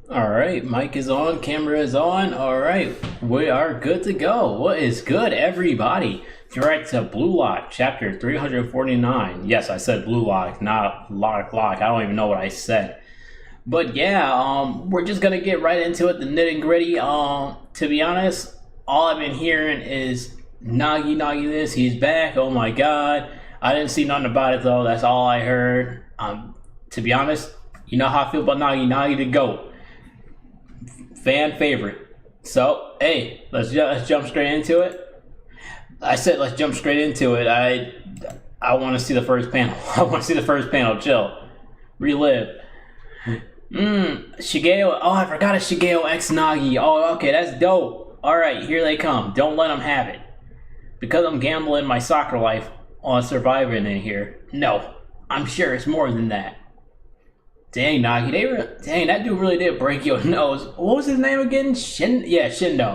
All right, mic is on, camera is on. All right, we are good to go. What is good, everybody? Direct to Blue Lock, chapter 349. Yes, I said Blue Lock, not Lock. I don't even know what I said. But yeah, we're just gonna get right into it, the nitty gritty. To be honest, all I've been hearing is Nagi this. He's back. Oh my god! I didn't see nothing about it though. That's all I heard. To be honest, you know how I feel about Nagi to go fan favorite. So hey, let's jump straight into it. I said let's jump straight into it. I want to see the first panel. I want to see the first panel. Chill, relive. Shigeo. Oh, I forgot it's Shigeo X Nagi. Oh, okay, that's dope. All right, here they come. Don't let them have it. Because I'm gambling my soccer life on surviving in here. No, I'm sure it's more than that. Dang, Nagi, dang, that dude really did break your nose. What was his name again? Shindo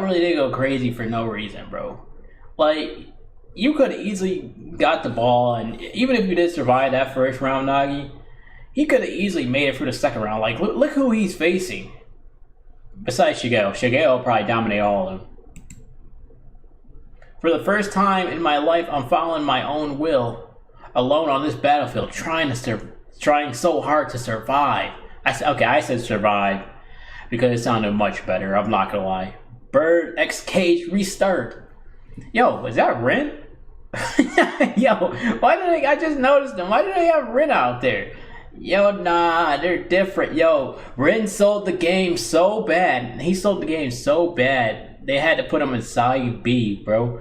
really did go crazy for no reason, bro. Like, you could have easily got the ball, and even if you did survive that first round, Nagi, he could have easily made it through the second round. Like, look who he's facing. Besides Shigeo. Shigeo will probably dominate all of them. For the first time in my life, I'm following my own will, alone on this battlefield, trying so hard to survive. I said survive because it sounded much better. I'm not gonna lie. Bird X Cage restart. Yo, is that Ren? Yo, I just noticed them. Why did they have Ren out there? Yo, nah, they're different. Yo, Ren sold the game so bad. He sold the game so bad. They had to put him in side B, bro.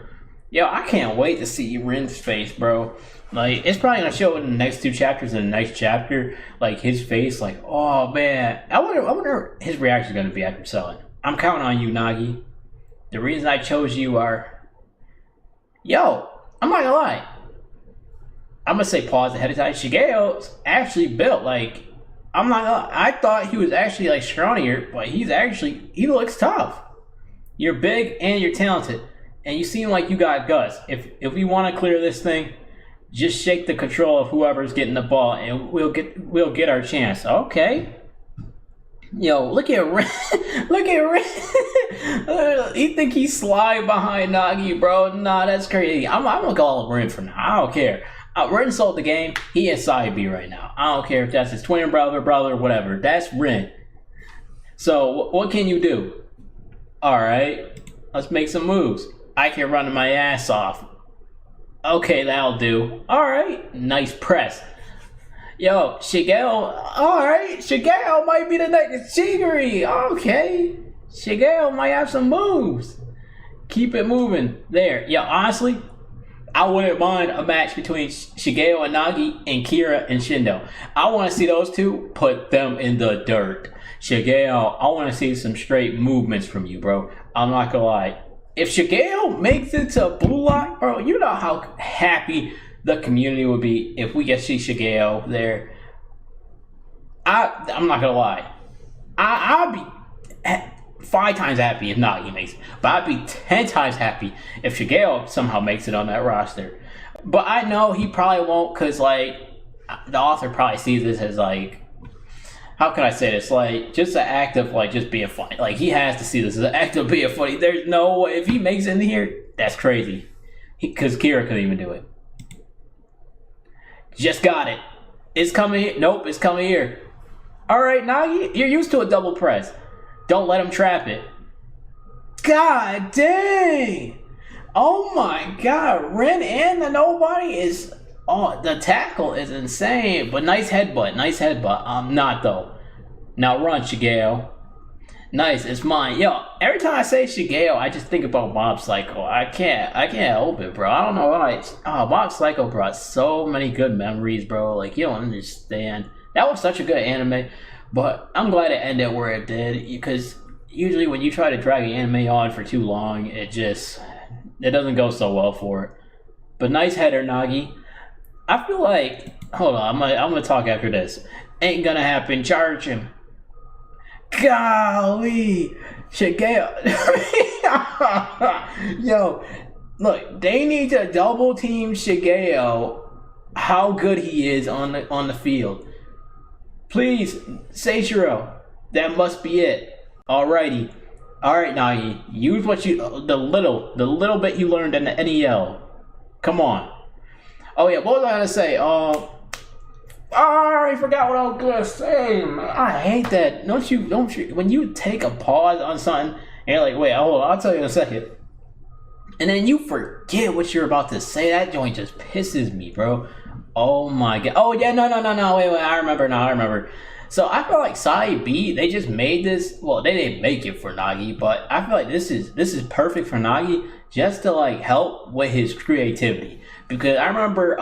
Yo, I can't wait to see Ren's face, bro. Like, it's probably gonna show in the next two chapters. In the next chapter, like his face, like, oh man, I wonder his reaction is gonna be after selling. I'm counting on you, Nagi. The reason I chose you are, yo, I'm not gonna lie. I'm gonna say pause ahead of time. Shigeo's actually built like, I'm not gonna, I thought he was actually like scrawnier, but he looks tough. You're big and you're talented, and you seem like you got guts. If we want to clear this thing, just shake the control of whoever's getting the ball, and we'll get our chance. Okay. Yo, look at Ren. Look at Ren. You think he's slide behind Nagi, bro? Nah, that's crazy. I'm gonna call him Ren for now. I don't care. Ren sold the game. He is side B right now. I don't care if that's his twin brother, whatever. That's Ren. So what can you do? All right, let's make some moves. I can run my ass off. Okay, that'll do. All right, nice press. Yo, Shigeo. All right, Shigeo might be the next Shigiri. Okay, Shigeo might have some moves. Keep it moving. There. Yo, honestly, I wouldn't mind a match between Shigeo and Nagi and Kira and Shindo. I want to see those two put them in the dirt. Shigeo, I want to see some straight movements from you, bro. I'm not gonna lie. If Shigeo makes it to Blue Lock, bro, you know how happy the community would be if we get to see Shigeo there. I'm not gonna lie. I'd be 5 times happy if Nagi makes it, but I'd be 10 times happy if Shigeo somehow makes it on that roster. But I know he probably won't, because like the author probably sees this as like, how can I say this? Like, just an act of like just being funny. Like, he has to see this as an act of being funny. There's no way if he makes it in here, that's crazy. Because Kira couldn't even do it. Just got it. It's coming here. Nope, it's coming here. All right, Nagi, you're used to a double press. Don't let him trap it. God dang! Oh my god, Ren and the nobody is. Oh, the tackle is insane, but nice headbutt, not though. Now run, Shigeo. Nice, it's mine. Yo, every time I say Shigeo, I just think about Mob Psycho. I can't help it, bro. I don't know why. Oh, Mob Psycho brought so many good memories, bro. Like, you don't understand. That was such a good anime, but I'm glad it ended where it did, because usually when you try to drag an anime on for too long, it doesn't go so well for it. But nice header, Nagi. I feel like, hold on, I'm gonna talk after this. Ain't gonna happen. Charge him. Golly, Shigeo. Yo, look, they need to double team Shigeo. How good he is on the field. Please, Seishiro. That must be it. Alrighty. Alright, Nagi. Use what you the little bit you learned in the NEL. Come on. Oh yeah, what was I gonna say? I forgot what I was gonna say, man. I hate that. Don't you when you take a pause on something and you're like, wait, hold on, I'll tell you in a second. And then you forget what you're about to say. That joint just pisses me, bro. Oh my god. Oh yeah, no. Wait, I remember. So I feel like Side B, they just made this. Well, they didn't make it for Nagi, but I feel like this is perfect for Nagi just to like help with his creativity. Because I remember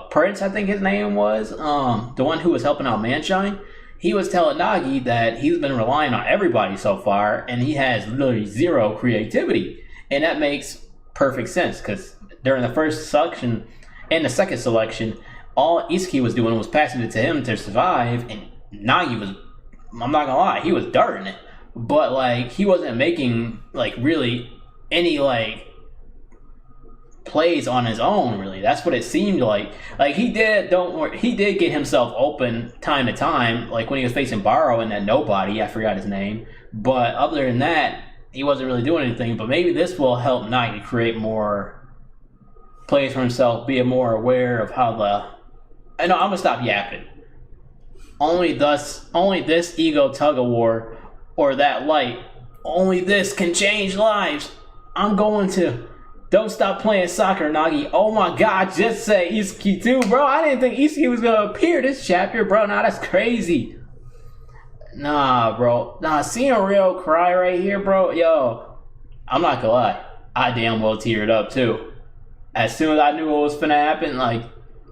Prince, I think his name was, the one who was helping out Manshine. He was telling Nagi that he's been relying on everybody so far, and he has literally zero creativity. And that makes perfect sense, because during the first selection and the second selection, all Isiki was doing was passing it to him to survive, and Nagi was, I'm not gonna lie, he was darting it. But, like, he wasn't making, like, really any, like, plays on his own, really. That's what it seemed like. Like, he did get himself open time to time, like when he was facing Barrow and that nobody, I forgot his name. But other than that, he wasn't really doing anything. But maybe this will help Nagi create more plays for himself, be more aware of how I know, I'm gonna stop yapping. Only this ego tug of war, or that light, only this can change lives. I'm going to. Don't stop playing soccer, Nagi. Oh my god, just say Isiki too, bro. I didn't think Isiki was gonna appear this chapter, bro. Nah, that's crazy. Nah, bro. Nah, seeing Rio cry right here, bro. Yo, I'm not gonna lie. I damn well teared up too. As soon as I knew what was finna happen, like,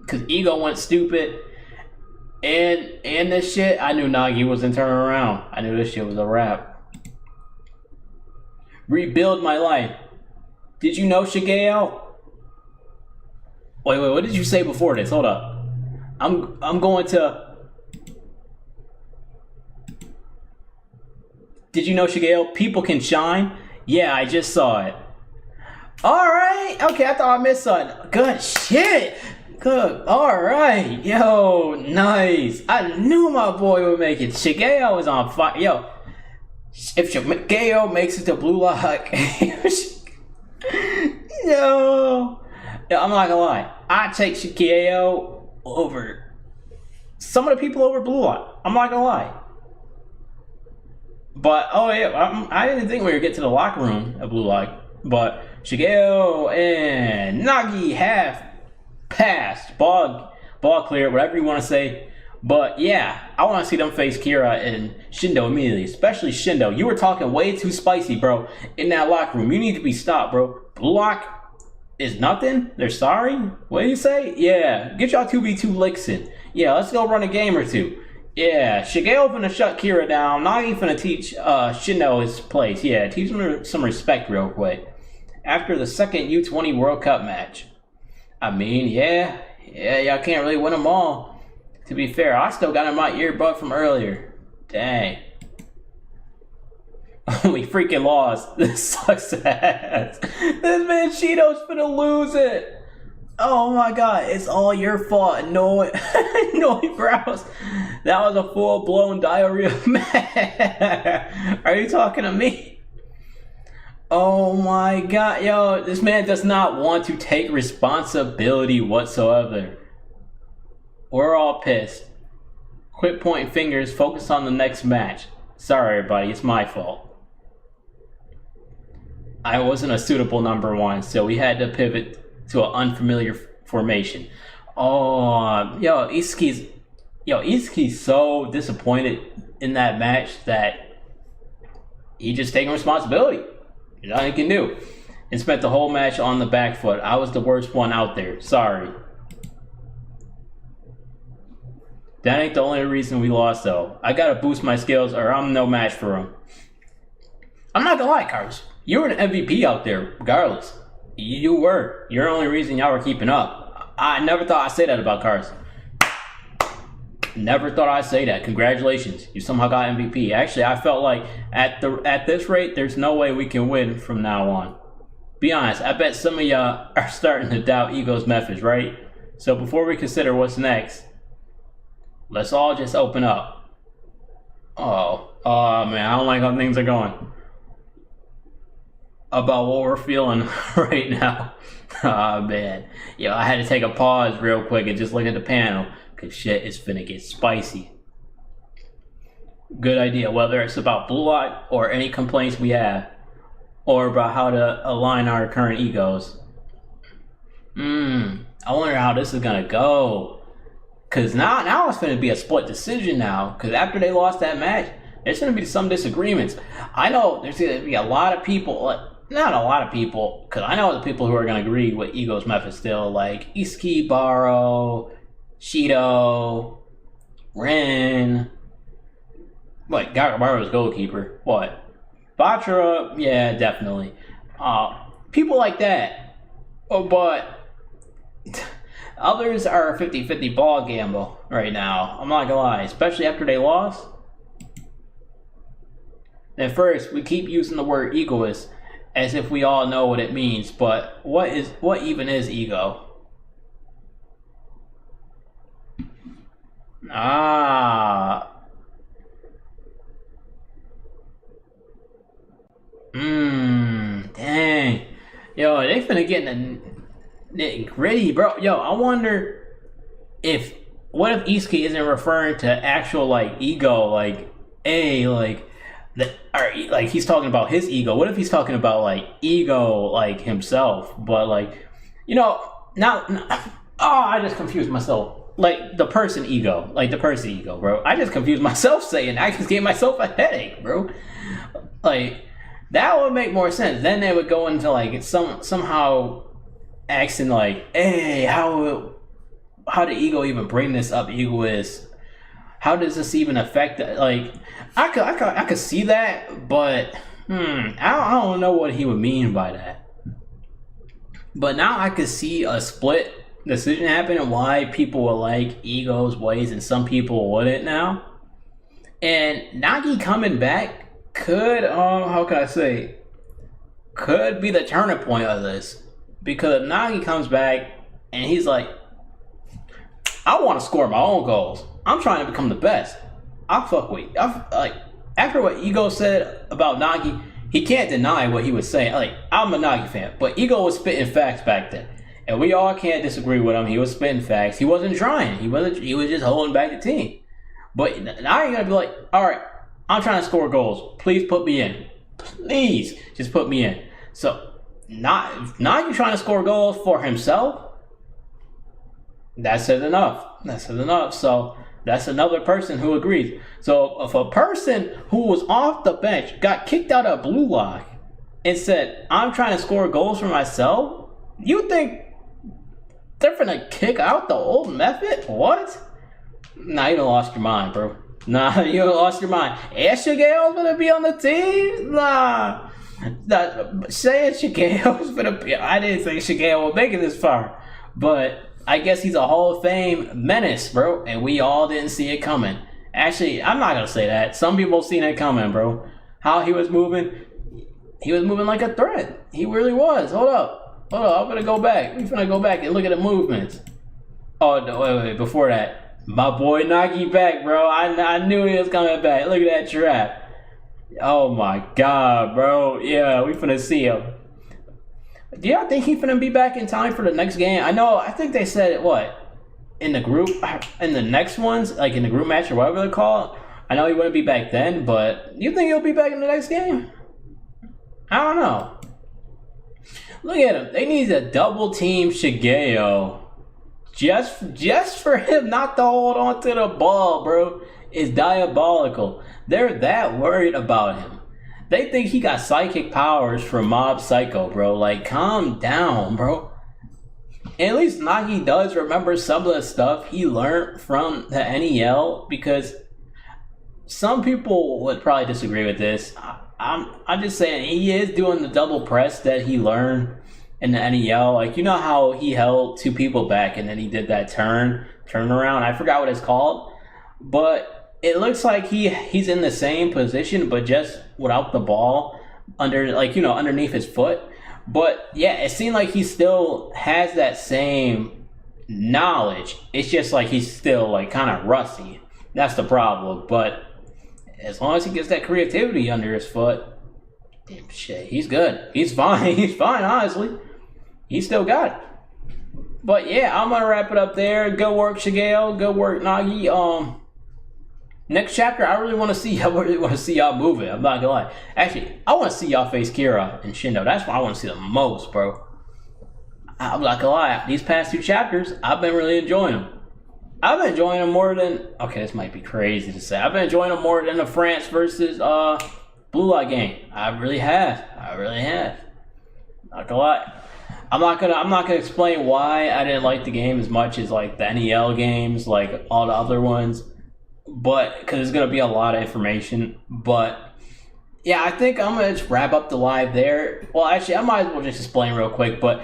cause ego went stupid. And this shit, I knew Nagi wasn't turning around. I knew this shit was a wrap. Rebuild my life. Did you know, Shigeo? Wait, what did you say before this? Hold up. I'm going to... Did you know, Shigeo, people can shine? Yeah, I just saw it. Alright, okay, I thought I missed something. Good shit. Good, alright. Yo, nice. I knew my boy would make it. Shigeo is on fire. Yo, if Shigeo makes it to Blue Lock... Yo, I'm not gonna lie. I take Shigeo over some of the people over Blue Lock. I'm not gonna lie. But oh yeah, I didn't think we would get to the locker room at Blue Lock. But Shigeo and Nagi have passed. Ball clear, whatever you want to say. But yeah, I want to see them face Kira and Shindo immediately. Especially Shindo. You were talking way too spicy, bro, in that locker room. You need to be stopped, bro. Blue Lock is nothing? They're sorry? What do you say? Yeah, get y'all 2v2 licks in. Yeah, let's go run a game or two. Yeah, Shigeo finna shut Kira down. Nagi finna teach Shindo his place. Yeah, teach him some respect real quick. After the second U20 World Cup match. I mean, yeah, y'all can't really win them all. To be fair, I still got in my earbud from earlier. Dang. We freaking lost. This sucks ass. This man Cheeto's finna lose it. Oh my god, it's all your fault. No brows. That was a full-blown diarrhea match. Are you talking to me? Oh my god, yo, this man does not want to take responsibility whatsoever. We're all pissed. Quit pointing fingers, focus on the next match. Sorry everybody, it's my fault. I wasn't a suitable number one, so we had to pivot to an unfamiliar formation. Oh, Isiki's so disappointed in that match that he just taking responsibility. There's nothing he can do. And spent the whole match on the back foot. I was the worst one out there. Sorry. That ain't the only reason we lost, though. I gotta boost my skills or I'm no match for him. I'm not gonna lie, Carlos. You were an MVP out there, regardless. You were. You're the only reason y'all were keeping up. I never thought I'd say that about Carlos. Never thought I'd say that. Congratulations. You somehow got MVP. Actually, I felt like at this rate, there's no way we can win from now on. Be honest, I bet some of y'all are starting to doubt Ego's methods, right? So before we consider what's next, let's all just open up. Oh man, I don't like how things are going. About what we're feeling right now. Oh man. Yo, I had to take a pause real quick and just look at the panel. Cause shit is finna get spicy. Good idea, whether it's about Blue Eye or any complaints we have, or about how to align our current egos. I wonder how this is gonna go. Cause now it's gonna be a split decision now. Cause after they lost that match, there's gonna be some disagreements. I know there's gonna be a lot of people, not a lot of people, cause I know the people who are gonna agree with Ego's method still, like Iski, Baro, Shido, Ren. What, Gagabaro's goalkeeper? What? Bachara? Yeah, definitely. People like that. Oh, but others are a 50-50 ball gamble right now. I'm not gonna lie, especially after they lost. At first, we keep using the word egoist as if we all know what it means, but what even is ego? Dang. Yo, they finna get in the nitty gritty, bro. Yo, I wonder what if Iski isn't referring to actual, like, ego, like, or, like, he's talking about his ego. What if he's talking about, like, ego, like, himself, but, like, I just confused myself. Like, the person ego, bro. I just confused myself saying, I just gave myself a headache, bro. Like, that would make more sense. Then they would go into, like, somehow asking, like, hey, how did ego even bring this up, egoist? How does this even affect it? Like, I could see that, but I don't know what he would mean by that. But now I could see a split decision happen and why people will like Ego's ways and some people wouldn't now. And Nagi coming back could could be the turning point of this. Because if Nagi comes back and he's like, I want to score my own goals. I'm trying to become the best. After what Ego said about Nagi, he can't deny what he was saying. Like, I'm a Nagi fan, but Ego was spitting facts back then. And we all can't disagree with him. He was spitting facts. He wasn't trying. He was just holding back the team. But now you're gonna be like, all right, I'm trying to score goals. Please put me in. Please just put me in. So now you're trying to score goals for himself. That says enough. So that's another person who agrees. So if a person who was off the bench got kicked out of Blue Lock and said, I'm trying to score goals for myself, you think they're gonna kick out the old method? What? Nah, you done lost your mind, bro. Nah, you done lost your mind. Is Shigeo's gonna be on the team? Nah. Saying Shigeo's gonna be... I didn't think Shigeo would make it this far. But I guess he's a Hall of Fame menace, bro. And we all didn't see it coming. Actually, I'm not gonna say that. Some people seen it coming, bro. How he was moving like a threat. He really was. Hold up, I'm gonna go back. We finna go back and look at the movements. Oh, no, wait, before that. My boy Nagi back, bro. I knew he was coming back. Look at that trap. Oh my god, bro. Yeah, we finna see him. Do y'all think he finna be back in time for the next game? I think they said, what? In the next ones, like in the group match or whatever they call it. I know he wouldn't be back then, but you think he'll be back in the next game? I don't know. Look at him. They need to double team Shigeo. Just for him not to hold on to the ball, bro, is diabolical. They're that worried about him. They think he got psychic powers from Mob Psycho, bro. Like, calm down, bro. And at least Nagi does remember some of the stuff he learned from the NEL, because some people would probably disagree with this. I'm just saying he is doing the double press that he learned in the NEL. Like, you know how he held two people back and then he did that turnaround? I forgot what it's called. But it looks like he's in the same position, but just without the ball underneath his foot. But yeah, it seemed like he still has that same knowledge. It's just like he's still like kind of rusty. That's the problem. But as long as he gets that creativity under his foot, shit, he's good. He's fine. He's fine, honestly. He's still got it. But yeah, I'm gonna wrap it up there. Good work, Shigeo. Good work, Nagi. Next chapter, I really want to see y'all moving. I'm not gonna lie. Actually, I want to see y'all face Kira and Shindo. That's what I want to see the most, bro. I'm not gonna lie. These past 2 chapters, I've been really enjoying them. I've been enjoying them more than. Okay, this might be crazy to say. I've been enjoying them more than the France versus Blue Light game. I really have. Not gonna lie. I'm not gonna explain why I didn't like the game as much as like the NEL games, like all the other ones. But because there's gonna be a lot of information. But yeah, I think I'm gonna just wrap up the live there. Well, actually, I might as well just explain real quick. But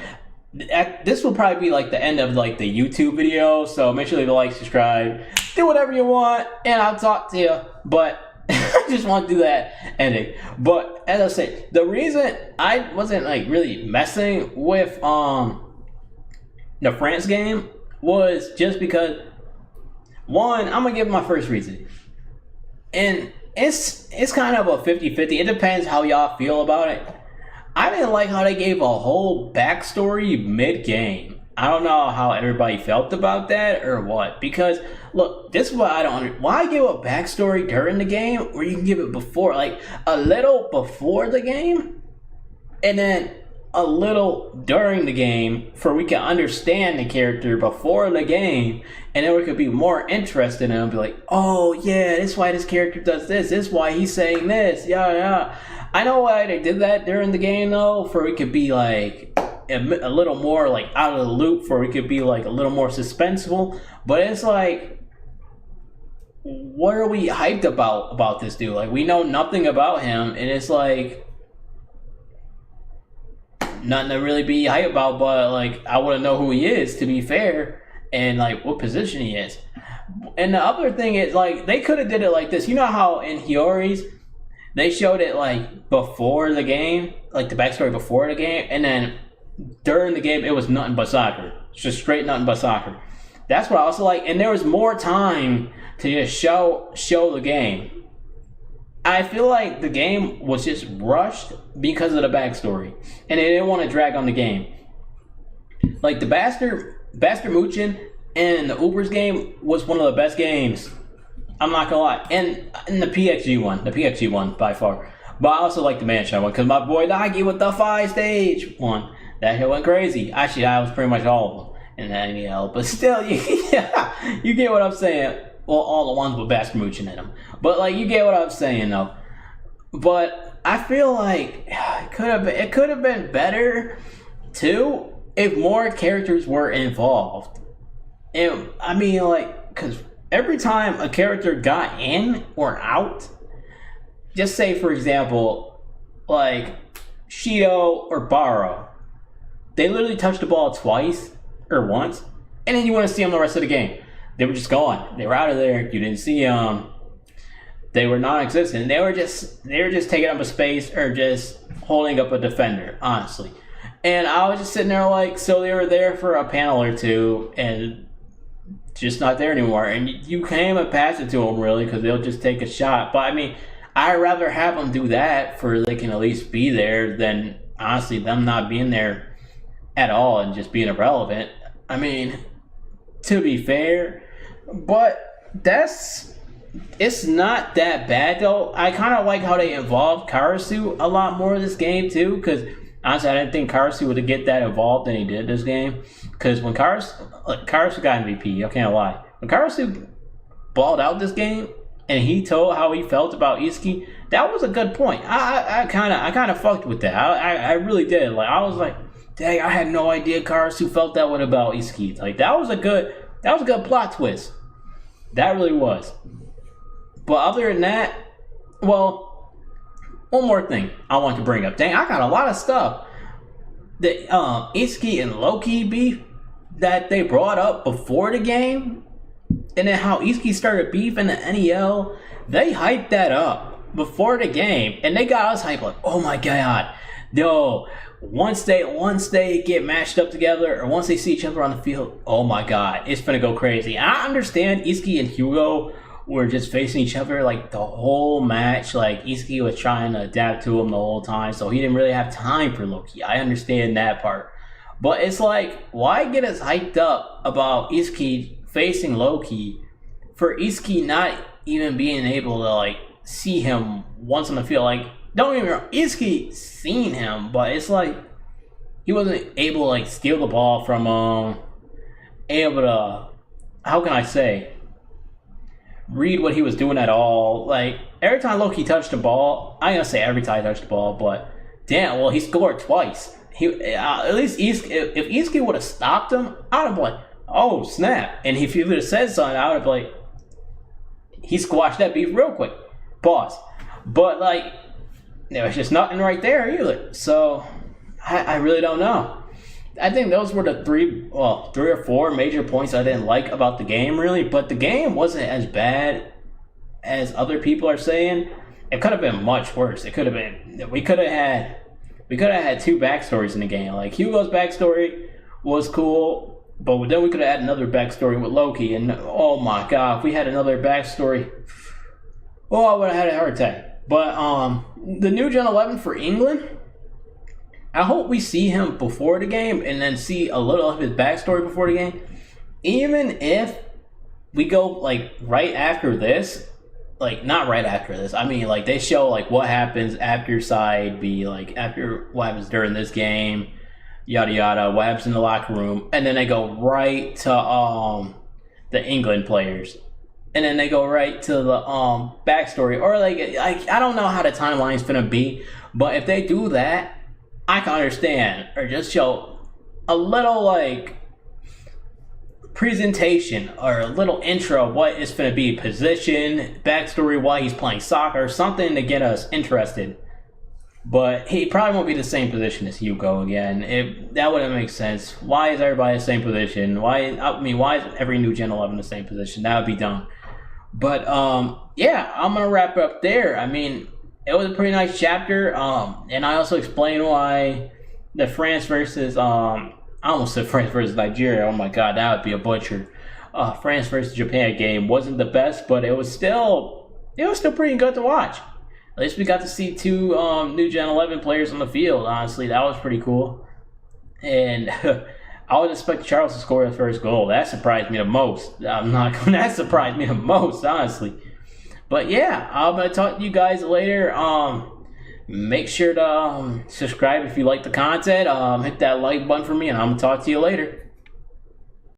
this will probably be like the end of like the YouTube video. So make sure to leave a like, subscribe, do whatever you want, and I'll talk to you. But I just want to do that ending. But as I said, the reason I wasn't like really messing with the France game was just because, one, I'm gonna give my first reason, and it's kind of a 50-50. It depends how y'all feel about it. I didn't like how they gave a whole backstory mid-game. I don't know how everybody felt about that or what. Because, look, this is what I don't understand. Why give a backstory during the game where you can give it before? Like, a little before the game, and then a little during the game for we can understand the character before the game, and then we could be more interested in him and be like, oh, yeah, this is why this character does this. This is why he's saying this. Yeah. I know why they did that during the game, though, for we could be, like, a little more like out of the loop, for we could be like a little more suspenseful. But it's like, what are we hyped about this dude? Like, we know nothing about him, and it's like nothing to really be hyped about. But like, I want to know who he is, to be fair, and like what position he is. And the other thing is, like, they could have did it like this. You know how in Hiyori's they showed it like before the game, like the backstory before the game, and then during the game, it was nothing but soccer. It's just straight nothing but soccer. That's what I also like. And there was more time to just show the game. I feel like the game was just rushed because of the backstory. And they didn't want to drag on the game. Like the Bastard Muchin and the Ubers game was one of the best games. I'm not gonna lie. And the PXG one by far. But I also like the Manshot one because my boy Nagi with the 5-stage one. That shit went crazy. Actually, I was pretty much all of them in that NEL. But still, you get what I'm saying. Well, all the ones with Baskermooching in them. But, like, you get what I'm saying, though. But I feel like it could have been better, too, if more characters were involved. And, I mean, like, because every time a character got in or out, just say, for example, like, Shido or Baro, they literally touched the ball twice or once, and then you want to see them the rest of the game. They were just gone. They were out of there. You didn't see them. They were non-existent. They were just taking up a space or just holding up a defender, honestly. And I was just sitting there like, so they were there for a panel or two and just not there anymore. And you can't even pass it to them, really, because they'll just take a shot. But, I mean, I'd rather have them do that for they can at least be there than, honestly, them not being there at all and just being irrelevant. I mean, to be fair, but it's not that bad though. I kind of like how they involved Karasu a lot more in this game too, because honestly I didn't think Karasu would get that involved than he did this game. Because when Karasu got MVP, I can't lie, when Karasu balled out this game and he told how he felt about Itsuki, that was a good point. I kind of fucked with that. I really did. Like, I was like, dang, I had no idea Karasu felt that way about Itsuki. Like, that was a good plot twist. That really was. But other than that, well, one more thing I want to bring up. Dang, I got a lot of stuff. The Itsuki and Loki beef that they brought up before the game, and then how Itsuki started beef in the NEL, they hyped that up before the game, and they got us hyped like, oh my god, yo, once they get matched up together, or once they see each other on the field, oh my god, it's gonna go crazy. And I understand Itsuki and Hugo were just facing each other like the whole match. Like Izuki was trying to adapt to him the whole time, so he didn't really have time for Loki. I understand that part. But it's like, why get us hyped up about Izuki facing Loki for Izuki not even being able to like see him once on the field? Like, don't get me wrong, Izuki seen him, but it's like he wasn't able to like steal the ball from him, able to, how can I say, read what he was doing at all. Like, every time Loki touched the ball, I ain't gonna say every time he touched the ball, but damn, well, he scored twice. He at least Izuki, if Izuki would have stopped him, I would have been like, oh snap. And if he would have said something, I would have been like, he squashed that beef real quick. Pause. But like, there was just nothing right there either. So I really don't know. I think those were the three or four major points I didn't like about the game, really. But the game wasn't as bad as other people are saying. It could have been much worse. It could have been. We could have had two backstories in the game. Like, Hugo's backstory was cool, but then we could have had another backstory with Loki. And oh my god, if we had another backstory, I would have had a heart attack. But the new Gen 11 for England, I hope we see him before the game and then see a little of his backstory before the game. Even if we go like right after this, like not right after this, I mean like they show like what happens after side B, like after what happens during this game, yada yada, what happens in the locker room, and then they go right to the England players. And then they go right to the backstory. Or like I don't know how the timeline's gonna be, but if they do that, I can understand. Or just show a little like presentation or a little intro of what it's going to be, position, backstory, why he's playing soccer, something to get us interested. But he probably won't be the same position as Hugo again. That wouldn't make sense. Why is everybody the same position? Why is every new Gen 11 the same position? That would be dumb. But yeah, I'm gonna wrap it up there. I mean, it was a pretty nice chapter. And I also explained why the France versus I almost said France versus Nigeria. Oh my god, that would be a butcher. France versus Japan game wasn't the best, but it was still pretty good to watch. At least we got to see two new Gen 11 players on the field. Honestly, that was pretty cool. And I would expect Charles to score the first goal. That surprised me the most. That surprised me the most, honestly. But yeah, I'm gonna talk to you guys later. Make sure to subscribe if you like the content. Hit that like button for me, and I'm going to talk to you later.